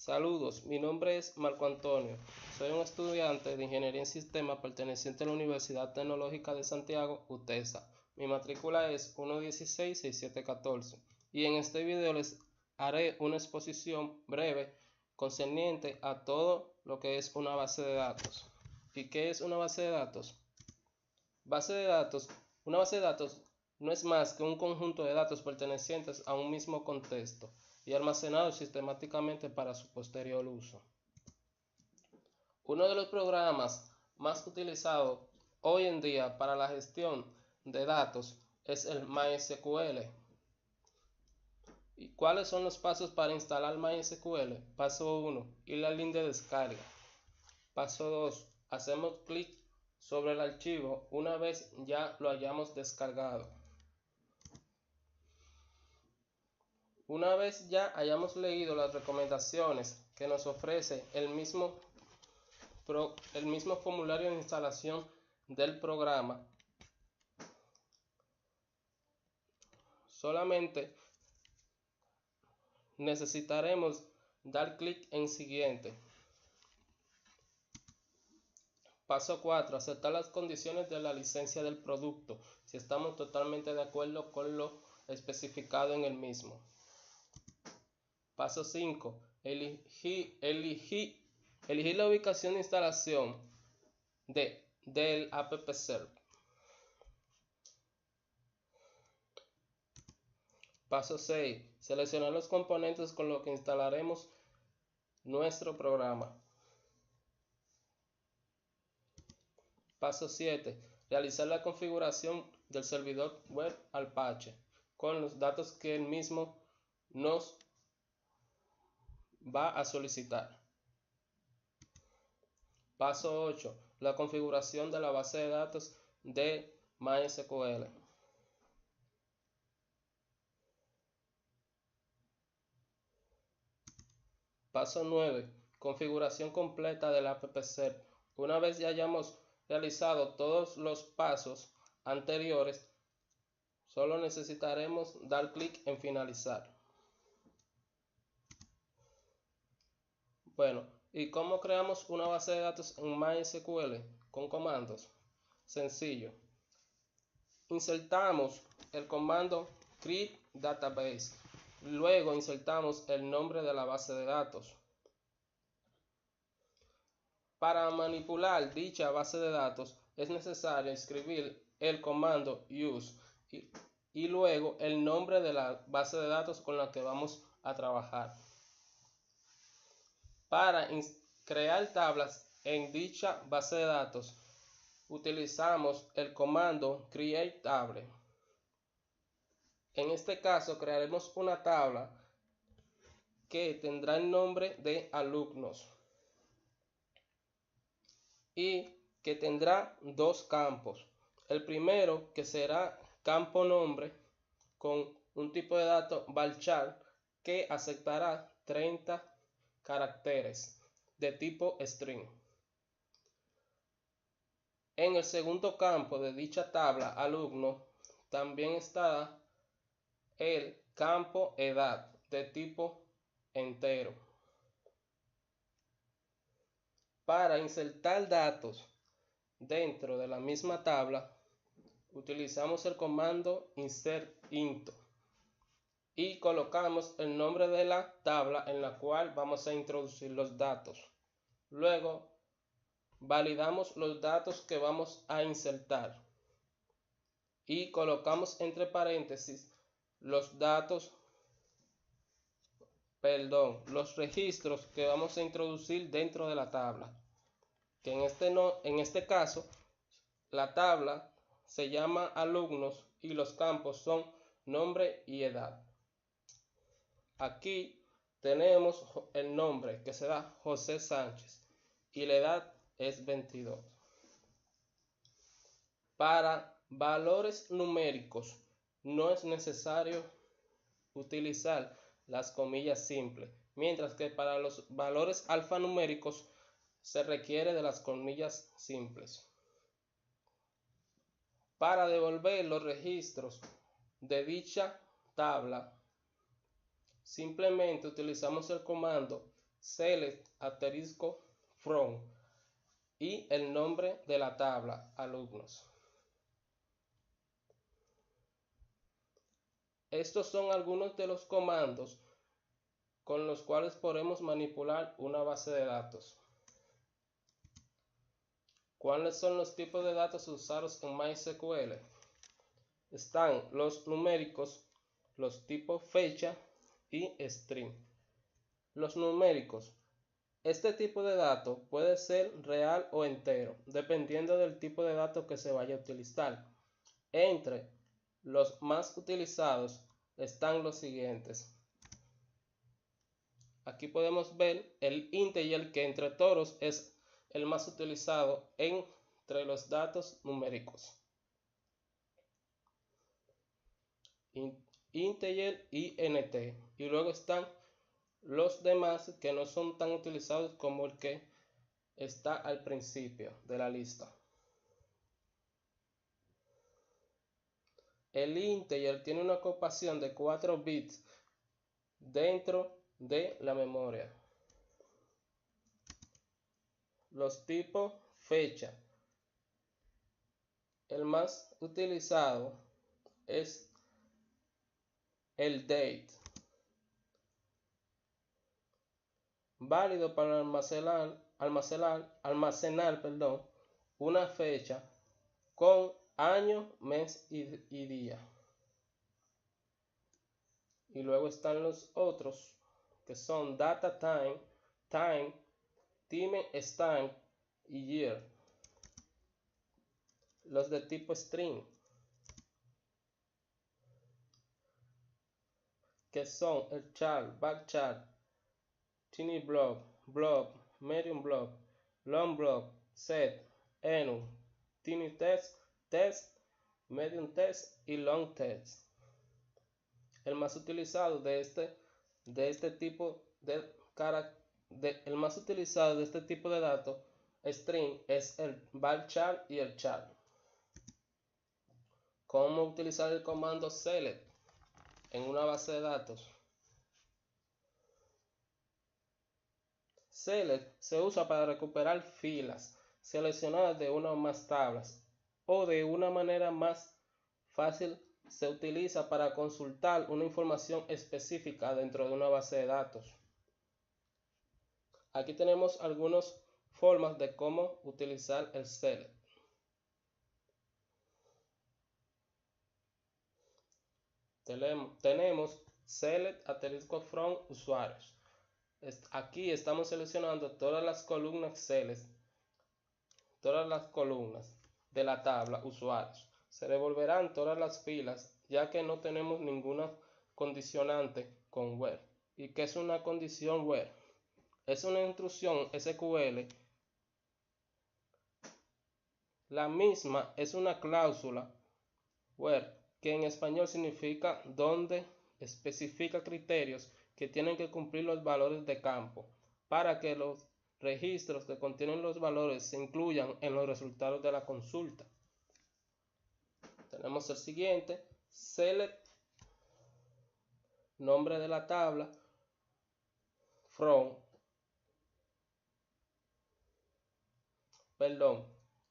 Saludos, mi nombre es Marco Antonio. Soy un estudiante de Ingeniería en Sistemas perteneciente a la Universidad Tecnológica de Santiago, UTESA. Mi matrícula es 1166714 y en este video les haré una exposición breve concerniente a todo lo que es una base de datos. ¿Y qué es una base de datos? Una base de datos no es más que un conjunto de datos pertenecientes a un mismo contexto y almacenados sistemáticamente para su posterior uso. Uno de los programas más utilizados hoy en día para la gestión de datos es el MySQL. ¿Y cuáles son los pasos para instalar MySQL? Paso 1. Ir al link de descarga. Paso 2. Hacemos clic sobre el archivo una vez ya lo hayamos descargado. Una vez ya hayamos leído las recomendaciones que nos ofrece el mismo formulario de instalación del programa, solamente necesitaremos dar clic en siguiente. Paso 4. Aceptar las condiciones de la licencia del producto, si estamos totalmente de acuerdo con lo especificado en el mismo. Paso 5. Elegir la ubicación de instalación del AppServe. Paso 6. Seleccionar los componentes con los que instalaremos nuestro programa. Paso 7. Realizar la configuración del servidor web Apache con los datos que el mismo nos va a solicitar. Paso 8. La configuración de la base de datos de MySQL. Paso 9. Configuración completa del AppServe. Una vez ya hayamos realizado todos los pasos anteriores, solo necesitaremos dar clic en finalizar. Bueno, ¿y cómo creamos una base de datos en MySQL? Con comandos. Sencillo. Insertamos el comando create database. Luego insertamos el nombre de la base de datos. Para manipular dicha base de datos es necesario escribir el comando use y luego el nombre de la base de datos con la que vamos a trabajar. Para crear tablas en dicha base de datos utilizamos el comando create table. En este caso crearemos una tabla que tendrá el nombre de alumnos y que tendrá dos campos. El primero, que será campo nombre, con un tipo de dato varchar que aceptará 30 caracteres de tipo string. En el segundo campo de dicha tabla alumno también está el campo edad de tipo entero. Para insertar datos dentro de la misma tabla utilizamos el comando insert into y colocamos el nombre de la tabla en la cual vamos a introducir los datos. Luego validamos los datos que vamos a insertar y colocamos entre paréntesis los registros que vamos a introducir dentro de la tabla, que en este caso la tabla se llama alumnos y los campos son nombre y edad. Aquí tenemos el nombre, que será José Sánchez, y la edad es 22. Para valores numéricos no es necesario utilizar las comillas simples, mientras que para los valores alfanuméricos se requiere de las comillas simples. Para devolver los registros de dicha tabla, simplemente utilizamos el comando select asterisco from y el nombre de la tabla alumnos. Estos son algunos de los comandos con los cuales podemos manipular una base de datos. ¿Cuáles son los tipos de datos usados en MySQL? Están los numéricos, los tipos fecha y string. Los numéricos. Este tipo de dato puede ser real o entero, dependiendo del tipo de dato que se vaya a utilizar. Entre los más utilizados están los siguientes. Aquí podemos ver el integer, que entre todos es el más utilizado entre los datos numéricos. Integer y int. Y luego están los demás que no son tan utilizados como el que está al principio de la lista. El integer tiene una ocupación de 4 bits dentro de la memoria. Los tipos fecha. El más utilizado es el date, válido para almacenar una fecha con año, mes y día. Y luego están los otros que son data time, time stamp y year. Los de tipo string, que son el char, backchar, tiny block, block, medium block, long block, set, enum, tiny text, text, medium text y long text. El más utilizado de este tipo de datos string es el varchar y el char. ¿Cómo utilizar el comando select en una base de datos? Select se usa para recuperar filas seleccionadas de una o más tablas, o de una manera más fácil se utiliza para consultar una información específica dentro de una base de datos. Aquí tenemos algunas formas de cómo utilizar el select. Tenemos select asterisco from usuarios. Aquí estamos seleccionando todas las columnas de la tabla usuarios. Se devolverán todas las filas, ya que no tenemos ninguna condicionante con where. ¿Y qué es una condición where? Es una instrucción SQL. La misma es una cláusula where, que en español significa donde especifica criterios que tienen que cumplir los valores de campo para que los registros que contienen los valores se incluyan en los resultados de la consulta. Tenemos el siguiente, select nombre de la tabla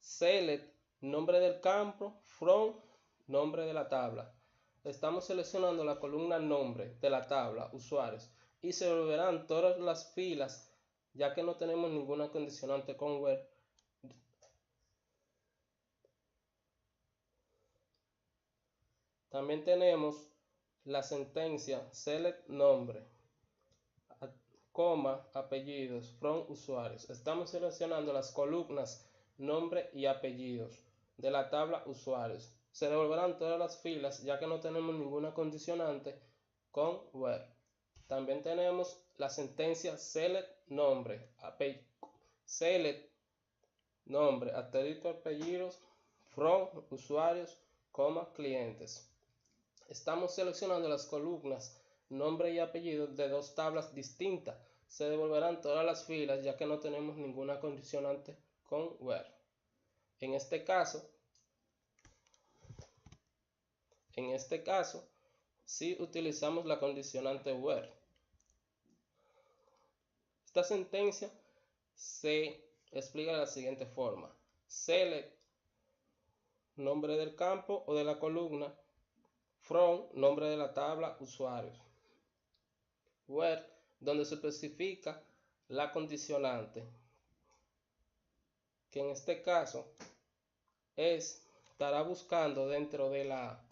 select nombre del campo from nombre de la tabla. Estamos seleccionando la columna nombre de la tabla usuarios y se volverán todas las filas, ya que no tenemos ninguna condicionante con where. También tenemos la sentencia select nombre, coma, apellidos from usuarios. Estamos seleccionando las columnas nombre y apellidos de la tabla usuarios. Se devolverán todas las filas, ya que no tenemos ninguna condicionante con where. También tenemos la sentencia select nombre, asterisco apellidos from usuarios, coma, clientes. Estamos seleccionando las columnas nombre y apellido de dos tablas distintas. Se devolverán todas las filas, ya que no tenemos ninguna condicionante con where. En este caso, si utilizamos la condicionante where. Esta sentencia se explica de la siguiente forma: select, nombre del campo o de la columna, from, nombre de la tabla, usuarios, where, donde se especifica la condicionante, que en este caso estará buscando dentro de la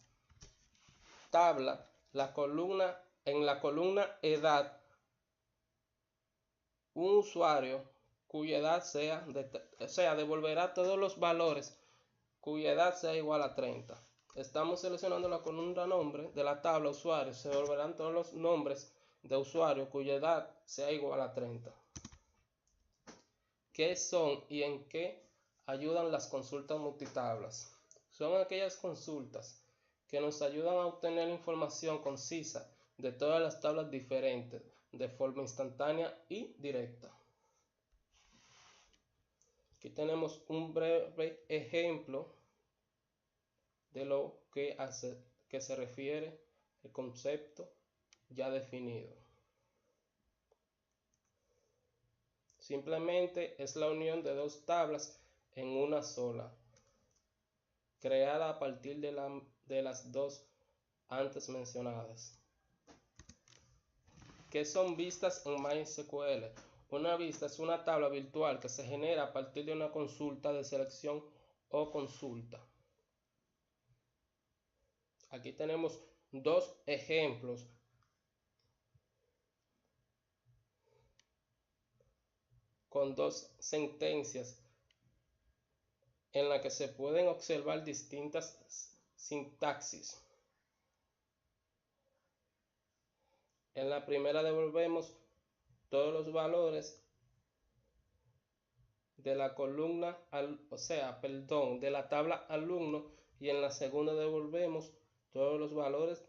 tabla en la columna edad, un usuario cuya edad devolverá todos los valores cuya edad sea igual a 30. Estamos seleccionando la columna nombre de la tabla usuario, se devolverán todos los nombres de usuario cuya edad sea igual a 30. ¿Qué son y en qué ayudan las consultas multitablas? Son aquellas consultas que nos ayudan a obtener información concisa de todas las tablas diferentes de forma instantánea y directa. Aquí tenemos un breve ejemplo de lo que se refiere el concepto ya definido. Simplemente es la unión de dos tablas en una sola, creada a partir de las dos antes mencionadas. ¿Qué son vistas en MySQL? Una vista es una tabla virtual que se genera a partir de una consulta de selección o consulta. Aquí tenemos dos ejemplos con dos sentencias en las que se pueden observar distintas sintaxis. En la primera devolvemos todos los valores de la columna, de la tabla alumno, y en la segunda devolvemos todos los valores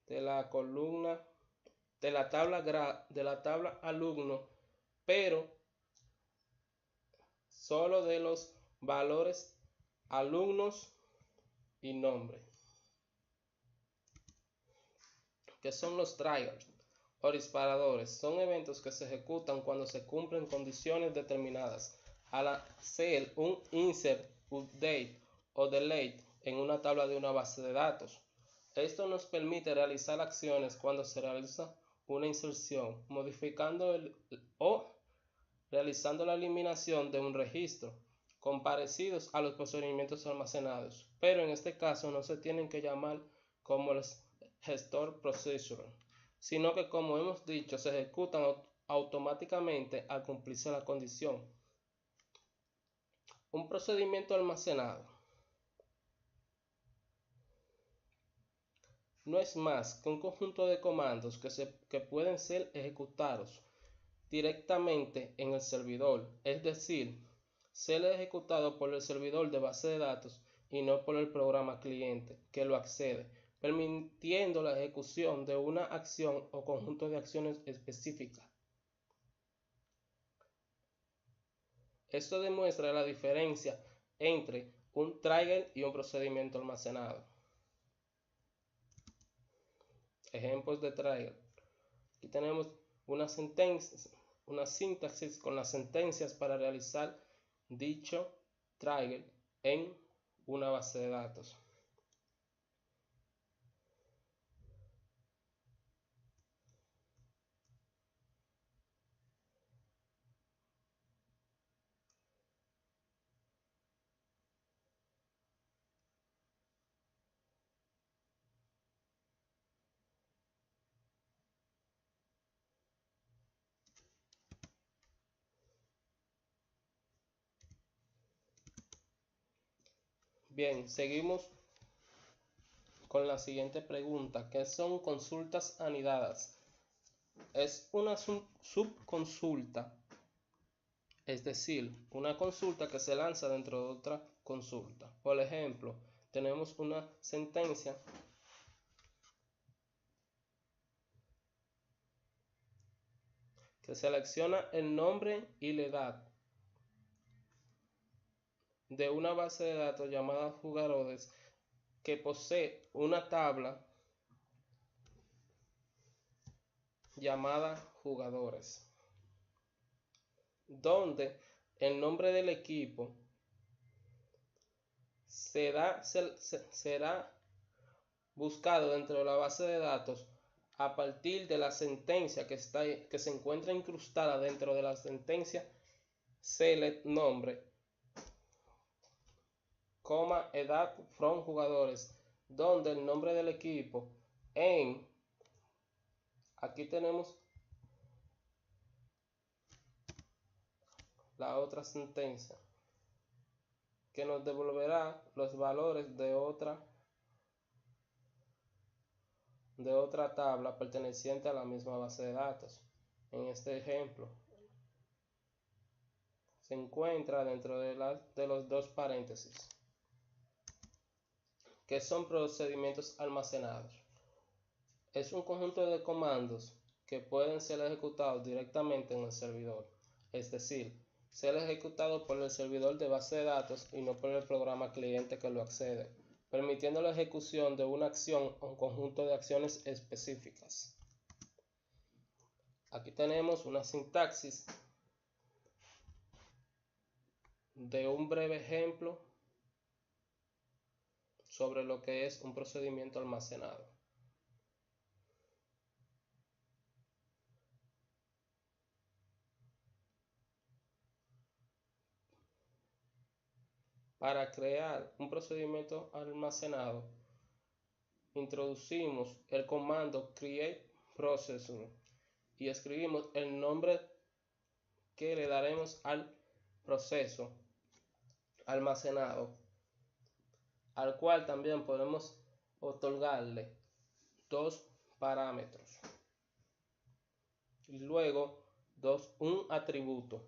de la columna de la tabla alumno, pero solo de los valores alumnos y nombre. ¿Qué son los triggers o disparadores? Son eventos que se ejecutan cuando se cumplen condiciones determinadas al hacer un insert, update o delete en una tabla de una base de datos. Esto nos permite realizar acciones cuando se realiza una inserción, modificando o realizando la eliminación de un registro, con parecidos a los procedimientos almacenados, pero en este caso no se tienen que llamar como el gestor procedure, sino que, como hemos dicho, se ejecutan automáticamente al cumplirse la condición. Un procedimiento almacenado no es más que un conjunto de comandos que pueden ser ejecutados directamente en el servidor, es decir, ser ejecutado por el servidor de base de datos y no por el programa cliente que lo accede, permitiendo la ejecución de una acción o conjunto de acciones específicas. Esto demuestra la diferencia entre un trigger y un procedimiento almacenado. Ejemplos de trigger. Aquí tenemos una sintaxis con las sentencias para realizar dicho trigger en una base de datos. Bien, seguimos con la siguiente pregunta: ¿qué son consultas anidadas? Es una subconsulta, es decir, una consulta que se lanza dentro de otra consulta. Por ejemplo, tenemos una sentencia que selecciona el nombre y la edad de una base de datos llamada jugadores que posee una tabla llamada jugadores. donde el nombre del equipo será buscado dentro de la base de datos a partir de la sentencia que se encuentra incrustada dentro de la sentencia select nombre, edad from jugadores, donde el nombre del equipo aquí tenemos la otra sentencia que nos devolverá los valores de otra tabla perteneciente a la misma base de datos. En este ejemplo se encuentra dentro de los dos paréntesis, que son procedimientos almacenados. Es un conjunto de comandos que pueden ser ejecutados directamente en el servidor, es decir, ser ejecutado por el servidor de base de datos y no por el programa cliente que lo accede, permitiendo la ejecución de una acción o un conjunto de acciones específicas. Aquí tenemos una sintaxis de un breve ejemplo sobre lo que es un procedimiento almacenado. Para crear un procedimiento almacenado, introducimos el comando createProcessor y escribimos el nombre que le daremos al proceso almacenado, al cual también podemos otorgarle dos parámetros y luego un atributo.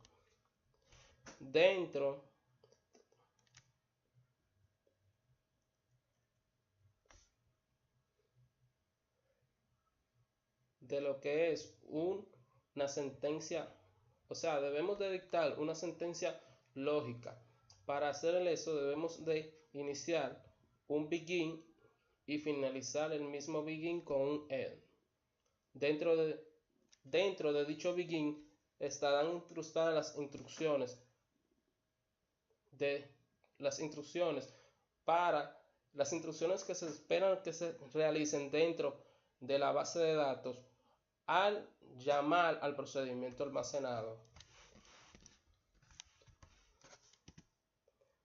Dentro de lo que es una sentencia, o sea, debemos de dictar una sentencia lógica. Para hacer eso debemos de iniciar un begin y finalizar el mismo begin con un end. Dentro de dicho begin estarán incrustadas las instrucciones que se esperan que se realicen dentro de la base de datos al llamar al procedimiento almacenado.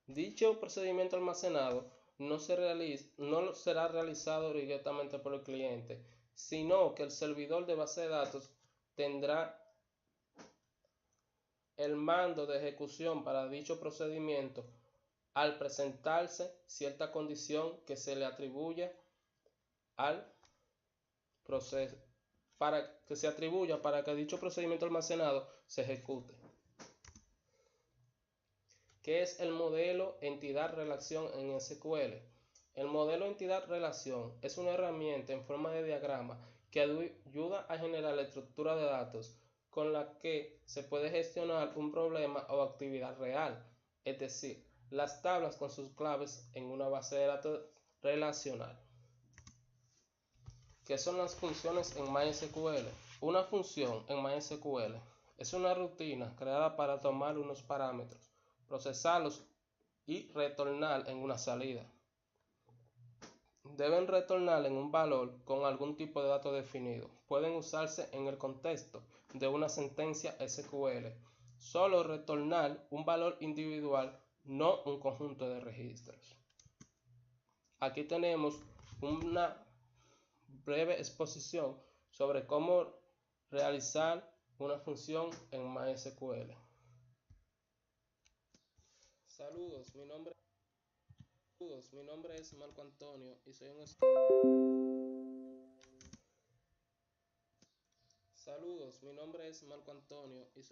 Dicho procedimiento almacenado no será realizado directamente por el cliente, sino que el servidor de base de datos tendrá el mando de ejecución para dicho procedimiento al presentarse cierta condición que se le atribuya al proceso, para que dicho procedimiento almacenado se ejecute. ¿Qué es el modelo entidad-relación en SQL? El modelo entidad-relación es una herramienta en forma de diagrama que ayuda a generar la estructura de datos con la que se puede gestionar un problema o actividad real, es decir, las tablas con sus claves en una base de datos relacional. ¿Qué son las funciones en MySQL? Una función en MySQL es una rutina creada para tomar unos parámetros, procesarlos y retornar en una salida. Deben retornar en un valor con algún tipo de dato definido. Pueden usarse en el contexto de una sentencia SQL. Solo retornar un valor individual, no un conjunto de registros. Aquí tenemos una breve exposición sobre cómo realizar una función en MySQL. Saludos, mi nombre es Marco Antonio y soy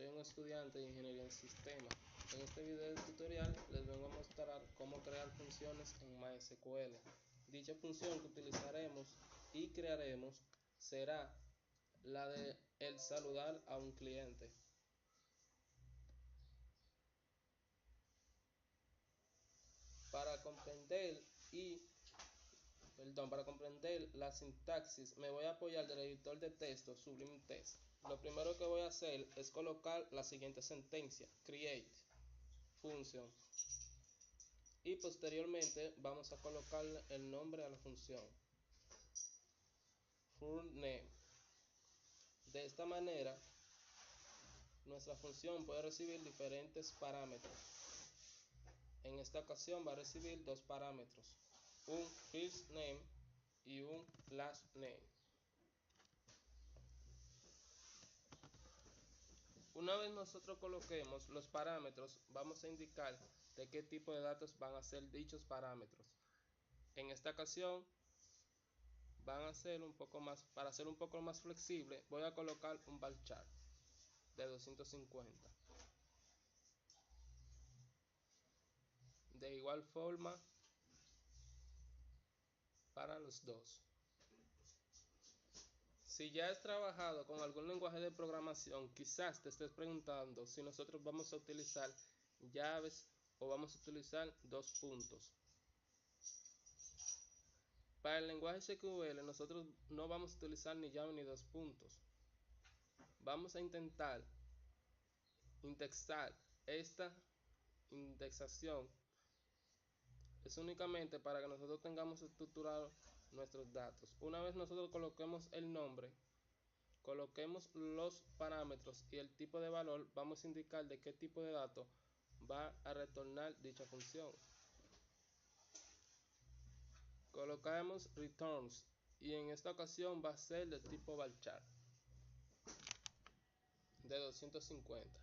un estudiante de Ingeniería en Sistemas. En este video tutorial les vengo a mostrar cómo crear funciones en MySQL. Dicha función que utilizaremos y crearemos será la de el saludar a un cliente. Para comprender la sintaxis me voy a apoyar del editor de texto Sublime Text. lo primero que voy a hacer es colocar la siguiente sentencia: create function, y posteriormente vamos a colocarle el nombre a la función, full name. De esta manera nuestra función puede recibir diferentes parámetros. En esta ocasión va a recibir dos parámetros, un first name y un last name. Una vez nosotros coloquemos los parámetros, vamos a indicar de qué tipo de datos van a ser dichos parámetros. En esta ocasión van a ser un poco más, para ser un poco más flexible, voy a colocar un varchar de 250. De igual forma para los dos. Si ya has trabajado con algún lenguaje de programación, quizás te estés preguntando si nosotros vamos a utilizar llaves o vamos a utilizar dos puntos. Para el lenguaje SQL nosotros no vamos a utilizar ni llave ni dos puntos. Vamos a intentar indexar. Esta indexación es únicamente para que nosotros tengamos estructurados nuestros datos. Una vez nosotros coloquemos el nombre, coloquemos los parámetros y el tipo de valor, vamos a indicar de qué tipo de datos va a retornar dicha función. Colocamos returns y en esta ocasión va a ser de tipo varchar de 250.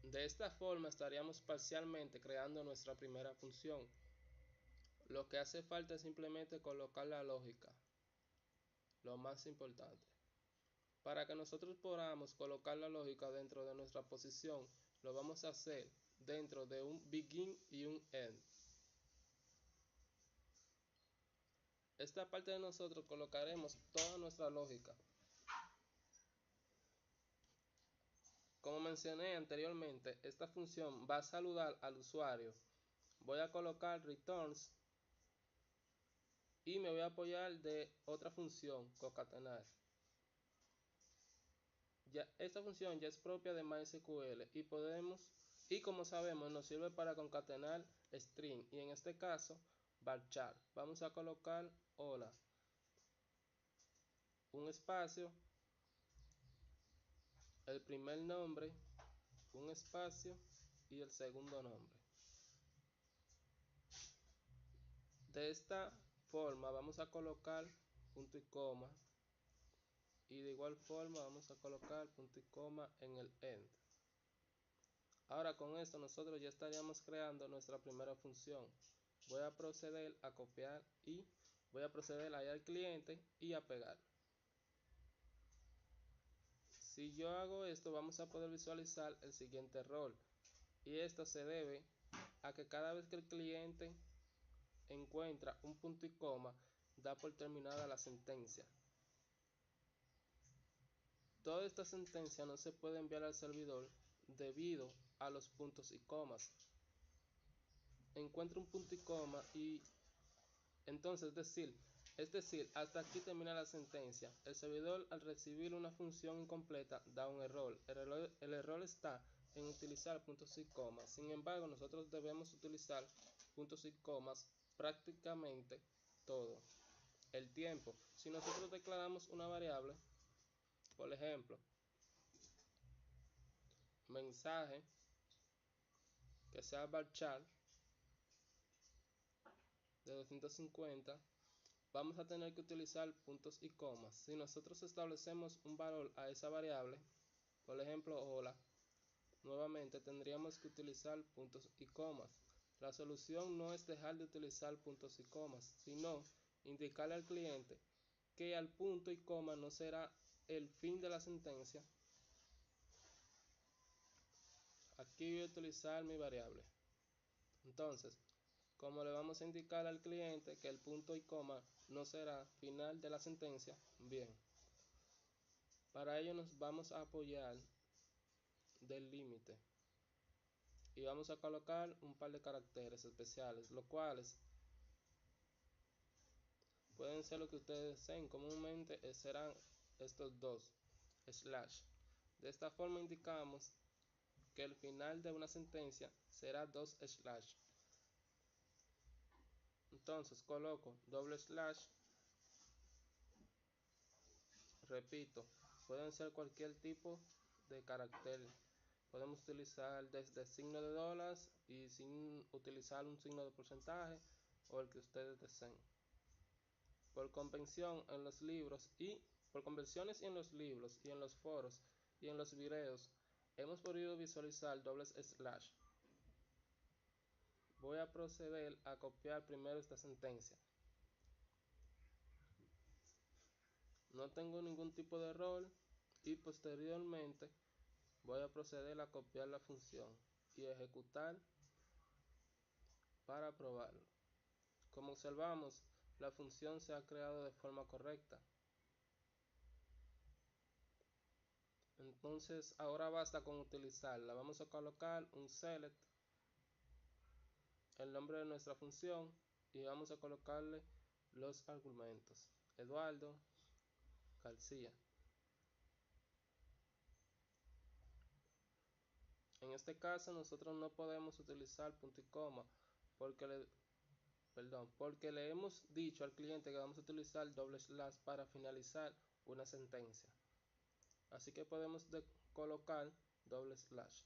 De esta forma estaríamos parcialmente creando nuestra primera función. Lo que hace falta es simplemente colocar la lógica, lo más importante. Para que nosotros podamos colocar la lógica dentro de nuestra posición, lo vamos a hacer dentro de un begin y un end. Esta parte de nosotros colocaremos toda nuestra lógica. Como mencioné anteriormente, esta función va a saludar al usuario. Voy a colocar returns y me voy a apoyar de otra función, concatenar. Esta función ya es propia de MySQL y como sabemos nos sirve para concatenar string, y en este caso varchar. Vamos a colocar hola, un espacio, el primer nombre, un espacio y el segundo nombre. De esta forma vamos a colocar punto y coma, y de igual forma vamos a colocar punto y coma en el end. Ahora con esto nosotros ya estaríamos creando nuestra primera función. Voy a proceder a copiar y voy a proceder a ir al cliente y a pegar. Si yo hago esto, vamos a poder visualizar el siguiente error, y esto se debe a que cada vez que el cliente encuentra un punto y coma, da por terminada la sentencia. Toda esta sentencia no se puede enviar al servidor debido a los puntos y comas. Encuentra un punto y coma y entonces es decir, hasta aquí termina la sentencia. El servidor, al recibir una función incompleta, da un error. El error está en utilizar puntos y comas. Sin embargo, nosotros debemos utilizar puntos y comas prácticamente todo el tiempo. Si nosotros declaramos una variable, por ejemplo, mensaje, que sea varchar de 250, vamos a tener que utilizar puntos y comas. Si nosotros establecemos un valor a esa variable, por ejemplo hola, nuevamente tendríamos que utilizar puntos y comas. La solución no es dejar de utilizar puntos y comas, sino indicarle al cliente que al punto y coma no será el fin de la sentencia. Aquí voy a utilizar mi variable. Entonces, como le vamos a indicar al cliente que el punto y coma no será final de la sentencia, bien. Para ello nos vamos a apoyar del límite y vamos a colocar un par de caracteres especiales, los cuales pueden ser lo que ustedes deseen. Comúnmente serán estos dos slash. De esta forma indicamos que el final de una sentencia será dos slash. Entonces coloco doble slash, repito, pueden ser cualquier tipo de carácter. Podemos utilizar desde signo de dólares y sin utilizar un signo de porcentaje o el que ustedes deseen. Por convención en los libros y por convenciones y en los libros y en los foros y en los videos hemos podido visualizar dobles slash. Voy a proceder a copiar primero esta sentencia. No tengo ningún tipo de error y posteriormente voy a proceder a copiar la función y ejecutar para probarlo. Como observamos, la función se ha creado de forma correcta. Entonces ahora basta con utilizarla. Vamos a colocar un select, el nombre de nuestra función, y vamos a colocarle los argumentos: Eduardo García. En este caso nosotros no podemos utilizar punto y coma porque le hemos dicho al cliente que vamos a utilizar doble slash para finalizar una sentencia. Así que podemos colocar doble slash.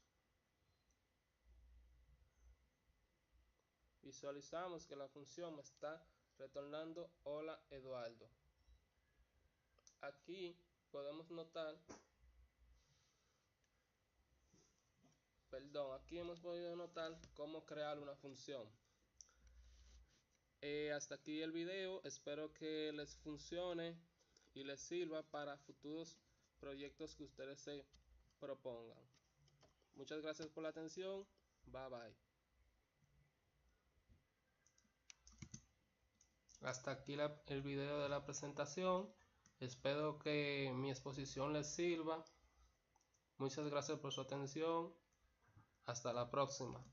Visualizamos que la función me está retornando hola Eduardo. Aquí podemos notar, aquí hemos podido notar cómo crear una función. Hasta aquí el video, espero que les funcione y les sirva para futuros proyectos que ustedes se propongan. Muchas gracias por la atención, bye bye. Hasta aquí el video de la presentación, espero que mi exposición les sirva. Muchas gracias por su atención, hasta la próxima.